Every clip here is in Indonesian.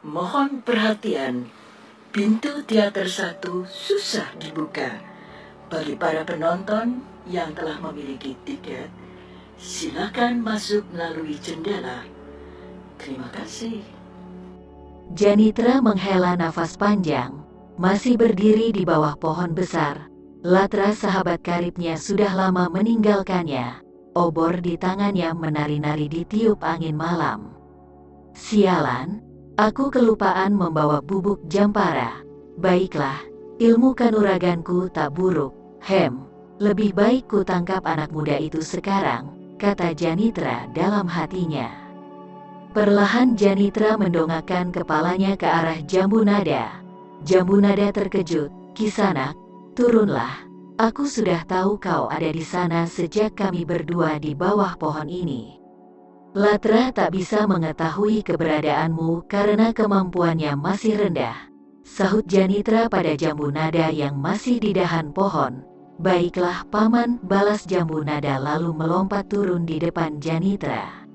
Mohon perhatian, pintu teater 1 susah dibuka. Bagi para penonton yang telah memiliki tiket, silakan masuk melalui jendela. Terima kasih. Janitra menghela nafas panjang, masih berdiri di bawah pohon besar. Latra sahabat karibnya sudah lama meninggalkannya. Obor di tangannya menari-nari ditiup angin malam. Sialan, aku kelupaan membawa bubuk jampara. Baiklah, ilmu kanuraganku tak buruk. Lebih baik ku tangkap anak muda itu sekarang, kata Janitra dalam hatinya. Perlahan Janitra mendongakkan kepalanya ke arah Jambu Nada. Jambu Nada terkejut, "Kisanak, turunlah. Aku sudah tahu kau ada di sana sejak kami berdua di bawah pohon ini. Latra tak bisa mengetahui keberadaanmu karena kemampuannya masih rendah," sahut Janitra pada Jambu Nada yang masih di dahan pohon. "Baiklah paman," balas Jambu Nada lalu melompat turun di depan Janitra.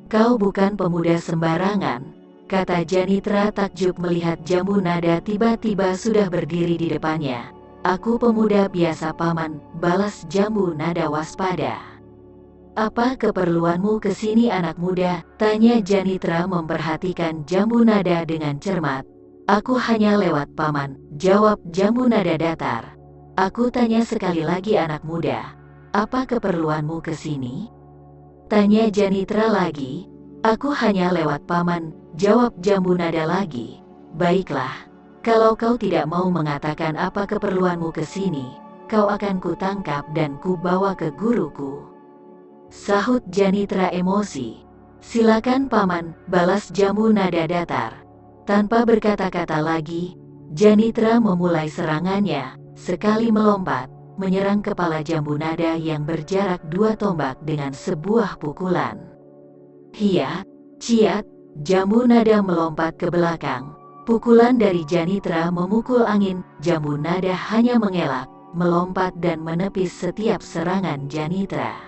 "Kau bukan pemuda sembarangan," kata Janitra takjub melihat Jambu Nada tiba-tiba sudah berdiri di depannya. "Aku pemuda biasa paman," balas Jambu Nada waspada. "Apa keperluanmu ke sini anak muda?" tanya Janitra memperhatikan Jambu Nada dengan cermat. "Aku hanya lewat paman," jawab Jambu Nada datar. "Aku tanya sekali lagi anak muda, apa keperluanmu ke sini?" tanya Janitra lagi. "Aku hanya lewat paman," jawab Jambu Nada lagi. "Baiklah, kalau kau tidak mau mengatakan apa keperluanmu ke sini, kau akan kutangkap dan kubawa ke guruku," sahut Janitra emosi. "Silakan paman," balas Jambu Nada datar. Tanpa berkata-kata lagi, Janitra memulai serangannya. Sekali melompat, menyerang kepala Jambu Nada yang berjarak 2 tombak dengan sebuah pukulan. Hiat, ciat, Jambu Nada melompat ke belakang. Pukulan dari Janitra memukul angin. Jambu Nada hanya mengelak, melompat dan menepis setiap serangan Janitra.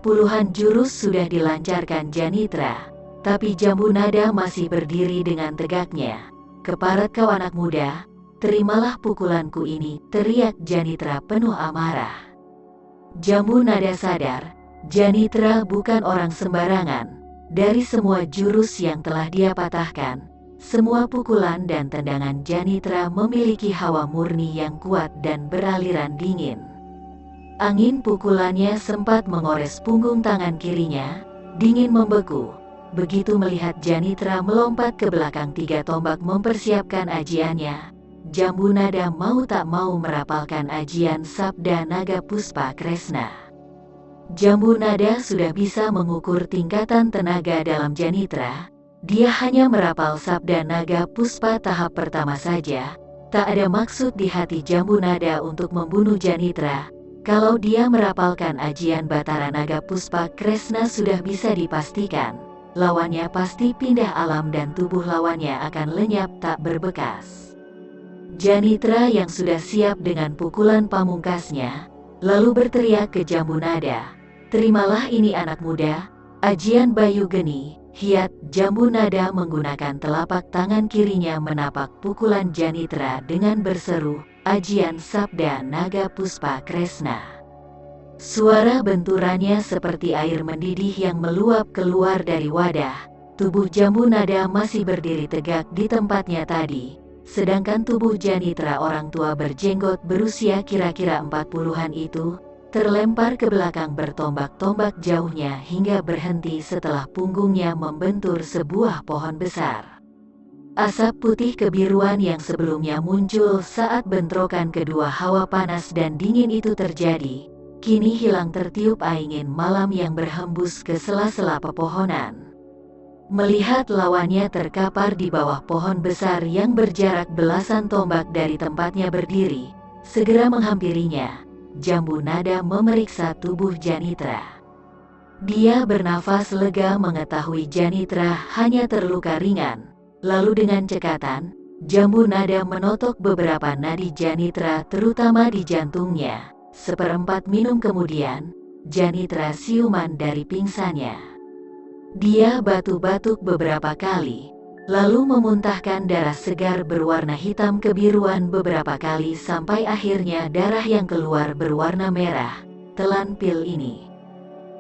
Puluhan jurus sudah dilancarkan Janitra, tapi Jambu Nada masih berdiri dengan tegaknya. "Keparat kau anak muda, terimalah pukulanku ini," teriak Janitra penuh amarah. Jambu Nada sadar, Janitra bukan orang sembarangan. Dari semua jurus yang telah dia patahkan, semua pukulan dan tendangan Janitra memiliki hawa murni yang kuat dan beraliran dingin. Angin pukulannya sempat mengores punggung tangan kirinya, dingin membeku. Begitu melihat Janitra melompat ke belakang 3 tombak mempersiapkan ajiannya, Jambu Nada mau tak mau merapalkan ajian Sabda Naga Puspa Kresna. Jambu Nada sudah bisa mengukur tingkatan tenaga dalam Janitra. Dia hanya merapal Sabda Naga Puspa tahap pertama saja. Tak ada maksud di hati Jambu Nada untuk membunuh Janitra. Kalau dia merapalkan ajian Batara Naga Puspa Kresna sudah bisa dipastikan, lawannya pasti pindah alam dan tubuh lawannya akan lenyap tak berbekas. Janitra yang sudah siap dengan pukulan pamungkasnya, lalu berteriak ke Jambu Nada, "Terimalah ini anak muda, ajian Bayu Geni." Hiat, Jambu Nada menggunakan telapak tangan kirinya menapak pukulan Janitra dengan berseru, "Ajian Sabda Naga Puspa Kresna." Suara benturannya seperti air mendidih yang meluap keluar dari wadah. Tubuh Jambu Nada masih berdiri tegak di tempatnya tadi, sedangkan tubuh Janitra orang tua berjenggot berusia kira-kira 40-an itu terlempar ke belakang bertombak-tombak jauhnya hingga berhenti setelah punggungnya membentur sebuah pohon besar. Asap putih kebiruan yang sebelumnya muncul saat bentrokan kedua hawa panas dan dingin itu terjadi, kini hilang tertiup angin malam yang berhembus ke sela-sela pepohonan. Melihat lawannya terkapar di bawah pohon besar yang berjarak belasan tombak dari tempatnya berdiri, segera menghampirinya, Jambu Nada memeriksa tubuh Janitra. Dia bernafas lega mengetahui Janitra hanya terluka ringan. Lalu dengan cekatan, Jambu Nada menotok beberapa nadi Janitra terutama di jantungnya. Seperempat minum kemudian, Janitra siuman dari pingsannya. Dia batuk-batuk beberapa kali, lalu memuntahkan darah segar berwarna hitam kebiruan beberapa kali sampai akhirnya darah yang keluar berwarna merah. "Telan pil ini,"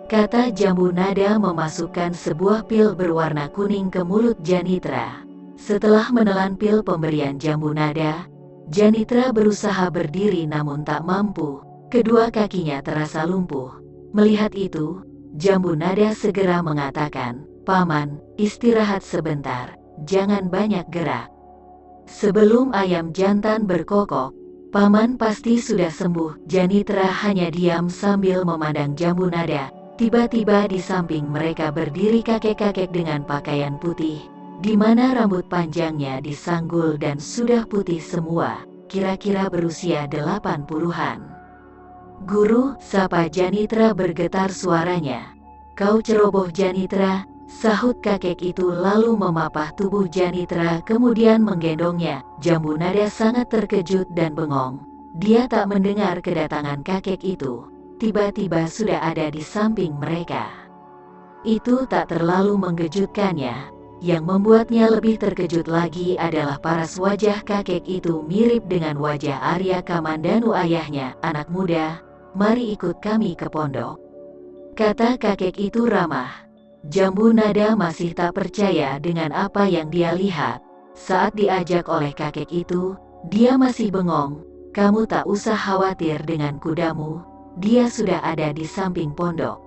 kata Jambu Nada memasukkan sebuah pil berwarna kuning ke mulut Janitra. Setelah menelan pil pemberian Jambu Nada, Janitra berusaha berdiri namun tak mampu. Kedua kakinya terasa lumpuh. Melihat itu, Jambu Nada segera mengatakan, "Paman, istirahat sebentar, jangan banyak gerak." Sebelum ayam jantan berkokok, Paman pasti sudah sembuh. Janitra hanya diam sambil memandang Jambu Nada. Tiba-tiba di samping mereka berdiri kakek-kakek dengan pakaian putih, di mana rambut panjangnya disanggul dan sudah putih semua, kira-kira berusia 80-an. "Guru," sapa Janitra bergetar suaranya. "Kau ceroboh Janitra," sahut kakek itu lalu memapah tubuh Janitra kemudian menggendongnya. Jambu Nada sangat terkejut dan bengong. Dia tak mendengar kedatangan kakek itu. Tiba-tiba sudah ada di samping mereka. Itu tak terlalu mengejutkannya. Yang membuatnya lebih terkejut lagi adalah paras wajah kakek itu mirip dengan wajah Arya Kamandanu ayahnya. "Anak muda, mari ikut kami ke pondok," kata kakek itu ramah. Jambu Nada masih tak percaya dengan apa yang dia lihat. Saat diajak oleh kakek itu, dia masih bengong. "Kamu tak usah khawatir dengan kudamu, dia sudah ada di samping pondok.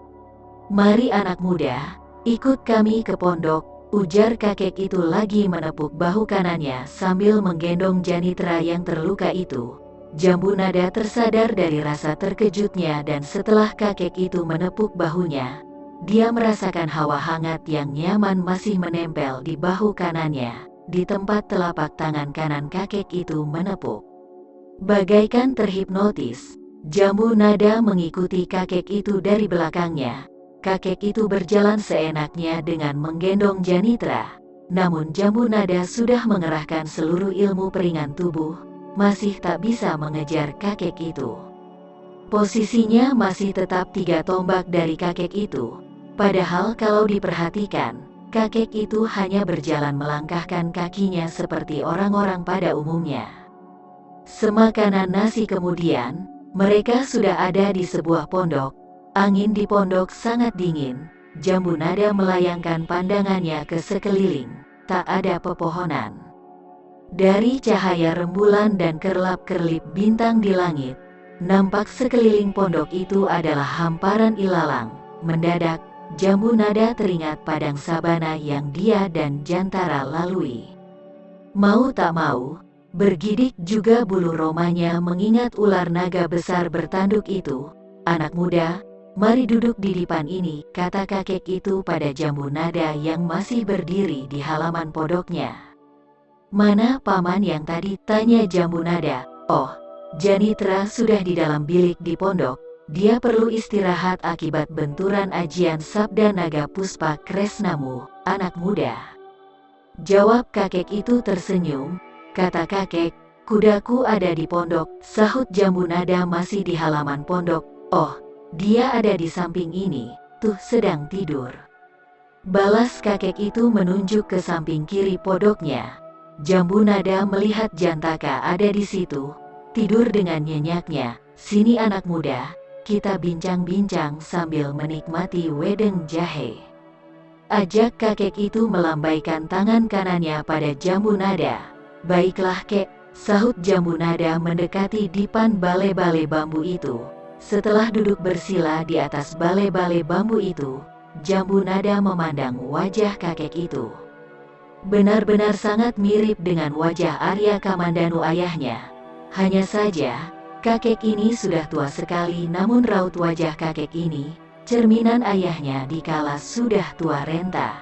Mari anak muda, ikut kami ke pondok," ujar kakek itu lagi menepuk bahu kanannya sambil menggendong Janitra yang terluka itu. Jambu Nada tersadar dari rasa terkejutnya dan setelah kakek itu menepuk bahunya, dia merasakan hawa hangat yang nyaman masih menempel di bahu kanannya, di tempat telapak tangan kanan kakek itu menepuk. Bagaikan terhipnotis, Jambu Nada mengikuti kakek itu dari belakangnya. Kakek itu berjalan seenaknya dengan menggendong Janitra. Namun Jambu Nada sudah mengerahkan seluruh ilmu peringan tubuh, masih tak bisa mengejar kakek itu. Posisinya masih tetap 3 tombak dari kakek itu. Padahal kalau diperhatikan, kakek itu hanya berjalan melangkahkan kakinya seperti orang-orang pada umumnya. Semakanan nasi kemudian, mereka sudah ada di sebuah pondok. Angin di pondok sangat dingin. Jambu Nada melayangkan pandangannya ke sekeliling. Tak ada pepohonan. Dari cahaya rembulan dan kerlap-kerlip bintang di langit, nampak sekeliling pondok itu adalah hamparan ilalang. Mendadak, Jambu Nada teringat padang sabana yang dia dan Jantara lalui. Mau tak mau, bergidik juga bulu romanya mengingat ular naga besar bertanduk itu. "Anak muda, mari duduk di dipan ini," kata kakek itu pada Jambu Nada yang masih berdiri di halaman pondoknya. "Mana paman yang tadi?" tanya Jambu Nada. "Oh, Janitra sudah di dalam bilik di pondok. Dia perlu istirahat akibat benturan ajian Sabda Naga Puspa Kresnamu, anak muda," jawab kakek itu tersenyum. Kata kakek, "Kudaku ada di pondok," sahut Jambu Nada masih di halaman pondok. "Oh, dia ada di samping ini, tuh sedang tidur," balas kakek itu menunjuk ke samping kiri pondoknya. Jambu Nada melihat Jantaka ada di situ, tidur dengan nyenyaknya. "Sini anak muda, kita bincang-bincang sambil menikmati wedeng jahe," ajak kakek itu melambaikan tangan kanannya pada Jambu Nada. "Baiklah kek," sahut Jambu Nada mendekati dipan bale-bale bambu itu. Setelah duduk bersila di atas bale-bale bambu itu, Jambu Nada memandang wajah kakek itu. Benar-benar sangat mirip dengan wajah Arya Kamandanu ayahnya. Hanya saja, kakek ini sudah tua sekali namun raut wajah kakek ini, cerminan ayahnya dikala sudah tua renta.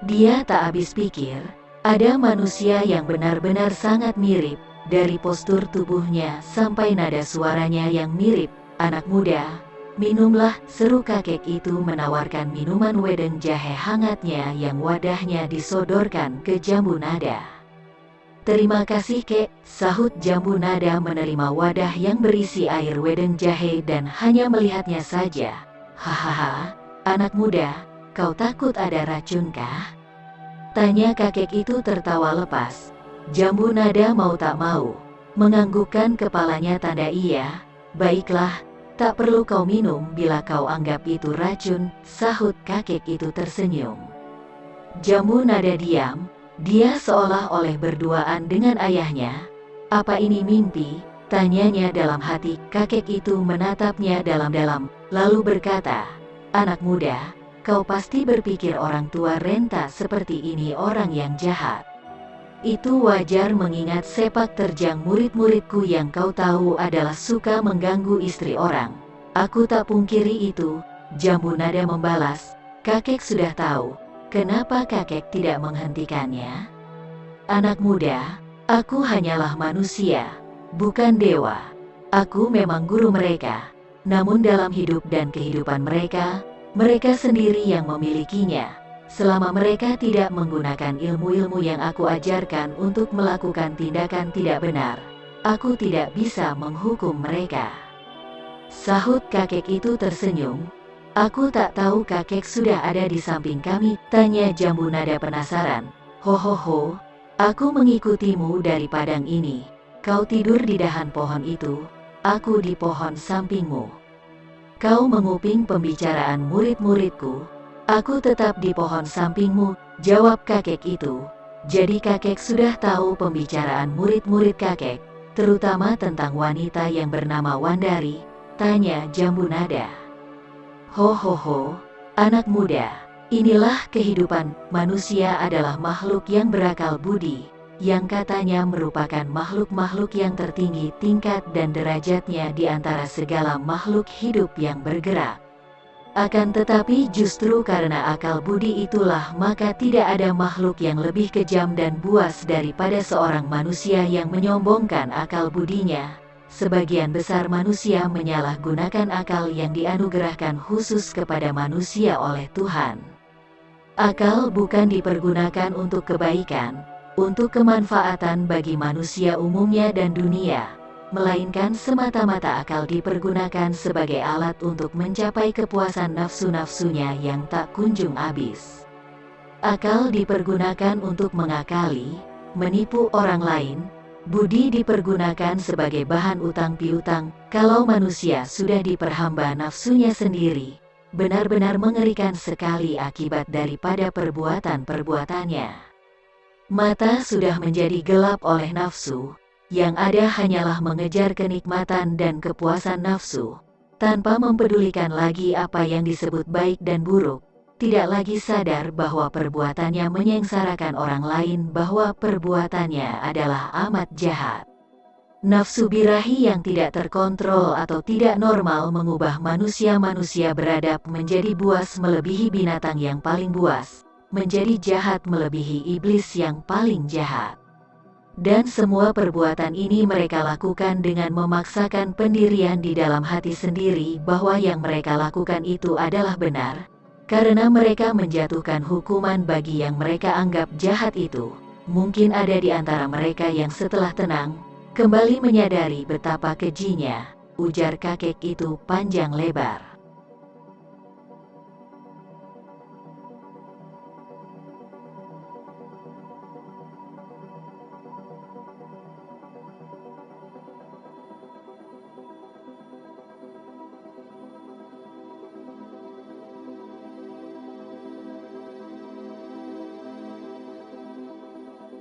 Dia tak habis pikir, ada manusia yang benar-benar sangat mirip, dari postur tubuhnya sampai nada suaranya yang mirip. "Anak muda, minumlah," seru kakek itu menawarkan minuman wedeng jahe hangatnya yang wadahnya disodorkan ke Jambu Nada. "Terima kasih kek," sahut Jambu Nada menerima wadah yang berisi air wedeng jahe dan hanya melihatnya saja. "Hahaha, anak muda, kau takut ada racun kah?" Tanya kakek itu tertawa lepas. Jambu nada mau tak mau menganggukkan kepalanya tanda iya. Baiklah, tak perlu kau minum bila kau anggap itu racun, sahut kakek itu tersenyum. Jambu nada diam, dia seolah oleh berduaan dengan ayahnya. Apa ini mimpi? Tanyanya dalam hati. Kakek itu menatapnya dalam-dalam, lalu berkata, anak muda, kau pasti berpikir orang tua renta seperti ini orang yang jahat. Itu wajar mengingat sepak terjang murid-muridku yang kau tahu adalah suka mengganggu istri orang. Aku tak pungkiri itu, Jambu nada membalas. Kakek sudah tahu, kenapa kakek tidak menghentikannya? Anak muda, aku hanyalah manusia, bukan dewa. Aku memang guru mereka, namun dalam hidup dan kehidupan mereka, mereka sendiri yang memilikinya. Selama mereka tidak menggunakan ilmu-ilmu yang aku ajarkan untuk melakukan tindakan tidak benar, aku tidak bisa menghukum mereka. Sahut kakek itu tersenyum. Aku tak tahu kakek sudah ada di samping kami, tanya Jambu nada penasaran. Hohoho, aku mengikutimu dari padang ini. Kau tidur di dahan pohon itu, aku di pohon sampingmu. Kau menguping pembicaraan murid-muridku, aku tetap di pohon sampingmu, jawab kakek itu. Jadi kakek sudah tahu pembicaraan murid-murid kakek, terutama tentang wanita yang bernama Wandari, tanya Jambu nada. Hohoho, anak muda, inilah kehidupan. Manusia adalah makhluk yang berakal budi, yang katanya merupakan makhluk-makhluk yang tertinggi tingkat dan derajatnya di antara segala makhluk hidup yang bergerak. Akan tetapi justru karena akal budi itulah maka tidak ada makhluk yang lebih kejam dan buas daripada seorang manusia yang menyombongkan akal budinya. Sebagian besar manusia menyalahgunakan akal yang dianugerahkan khusus kepada manusia oleh Tuhan. Akal bukan dipergunakan untuk kebaikan, untuk kemanfaatan bagi manusia umumnya dan dunia, melainkan semata-mata akal dipergunakan sebagai alat untuk mencapai kepuasan nafsu-nafsunya yang tak kunjung habis. Akal dipergunakan untuk mengakali, menipu orang lain, budi dipergunakan sebagai bahan utang piutang. Kalau manusia sudah diperhamba nafsunya sendiri, benar-benar mengerikan sekali akibat daripada perbuatan-perbuatannya. Mata sudah menjadi gelap oleh nafsu, yang ada hanyalah mengejar kenikmatan dan kepuasan nafsu, tanpa mempedulikan lagi apa yang disebut baik dan buruk, tidak lagi sadar bahwa perbuatannya menyengsarakan orang lain, bahwa perbuatannya adalah amat jahat. Nafsu birahi yang tidak terkontrol atau tidak normal mengubah manusia-manusia beradab menjadi buas melebihi binatang yang paling buas, menjadi jahat melebihi iblis yang paling jahat. Dan semua perbuatan ini mereka lakukan dengan memaksakan pendirian di dalam hati sendiri bahwa yang mereka lakukan itu adalah benar, karena mereka menjatuhkan hukuman bagi yang mereka anggap jahat itu. Mungkin ada di antara mereka yang setelah tenang, kembali menyadari betapa kejinya, ujar kakek itu panjang lebar.